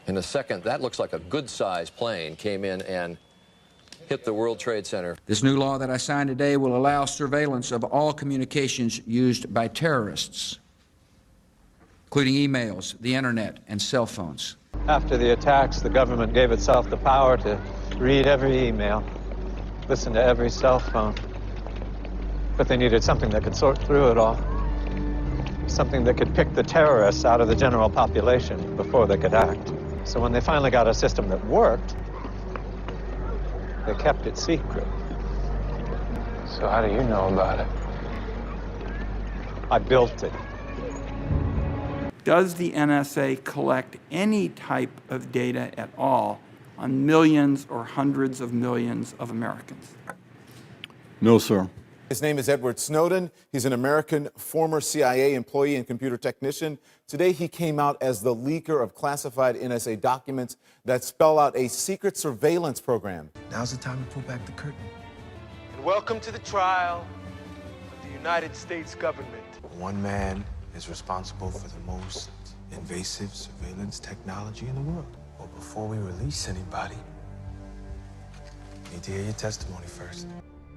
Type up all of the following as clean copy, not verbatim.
In a second, that looks like a good-sized plane came in and hit the World Trade Center. This new law that I signed today will allow surveillance of all communications used by terrorists, including emails, the internet, and cell phones. After the attacks, the government gave itself the power to read every email, listen to every cell phone. But they needed something that could sort through it all. Something that could pick the terrorists out of the general population before they could act. So when they finally got a system that worked, they kept it secret. So how do you know about it? I built it. Does the NSA collect any type of data at all on millions or hundreds of millions of Americans? No, sir. His name is Edward Snowden. He's an American former CIA employee and computer technician. Today, he came out as the leaker of classified NSA documents that spell out a secret surveillance program. Now's the time to pull back the curtain. And welcome to the trial of the United States government. One man is responsible for the most invasive surveillance technology in the world. But before we release anybody, we need to hear your testimony first.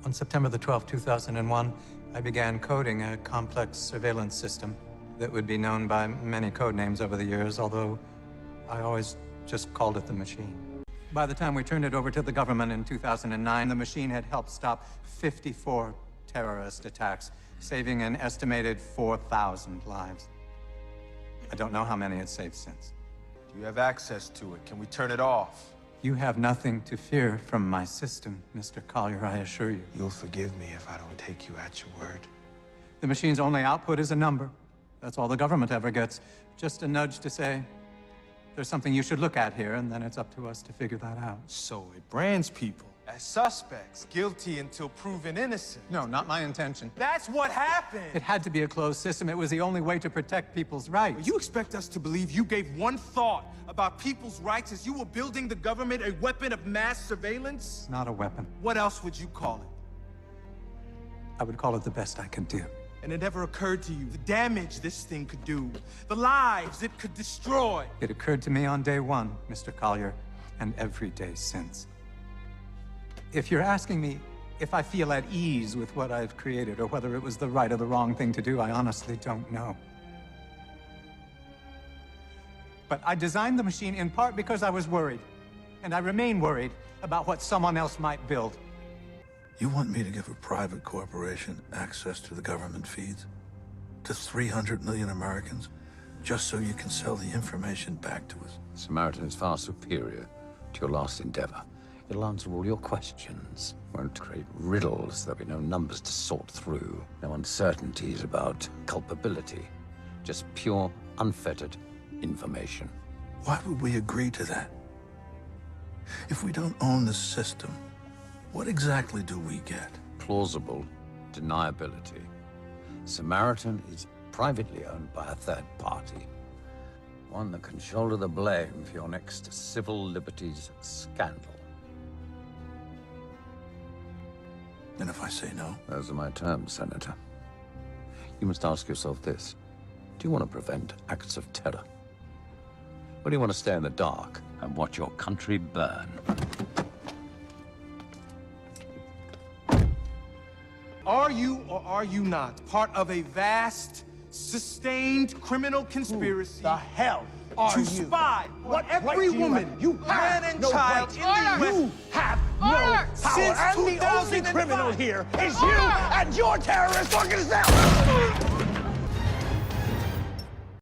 On September the 12th, 2001, I began coding a complex surveillance system that would be known by many code names over the years, although I always just called it the machine. By the time we turned it over to the government in 2009, the machine had helped stop 54 terrorist attacks, saving an estimated 4,000 lives. I don't know how many it's saved since. You have access to it. Can we turn it off? You have nothing to fear from my system, Mr. Collier, I assure you. You'll forgive me if I don't take you at your word. The machine's only output is a number. That's all the government ever gets. Just a nudge to say, there's something you should look at here, and then it's up to us to figure that out. So it brands people as suspects, guilty until proven innocent. No, not my intention. That's what happened. It had to be a closed system. It was the only way to protect people's rights. You expect us to believe you gave one thought about people's rights as you were building the government a weapon of mass surveillance? It's not a weapon. What else would you call it? I would call it the best I could do. And it never occurred to you the damage this thing could do, the lives it could destroy. It occurred to me on day one, Mr. Collier, and every day since. If you're asking me if I feel at ease with what I've created or whether it was the right or the wrong thing to do, I honestly don't know. But I designed the machine in part because I was worried, and I remain worried about what someone else might build. You want me to give a private corporation access to the government feeds? To 300 million Americans? Just so you can sell the information back to us? Samaritan is far superior to your last endeavor. It'll answer all your questions. Won't create riddles. There'll be no numbers to sort through. No uncertainties about culpability. Just pure, unfettered information. Why would we agree to that? If we don't own the system, what exactly do we get? Plausible deniability. Samaritan is privately owned by a third party. One that can shoulder the blame for your next civil liberties scandal. And if I say no? Those are my terms, Senator. You must ask yourself this. Do you want to prevent acts of terror? Or do you want to stay in the dark and watch your country burn? Are you or are you not part of a vast, sustained criminal conspiracy? The hell are to you? spy What on every woman, man and child in the U.S. You have no power. Since And the only 2005. criminal here is you and your terrorist organization.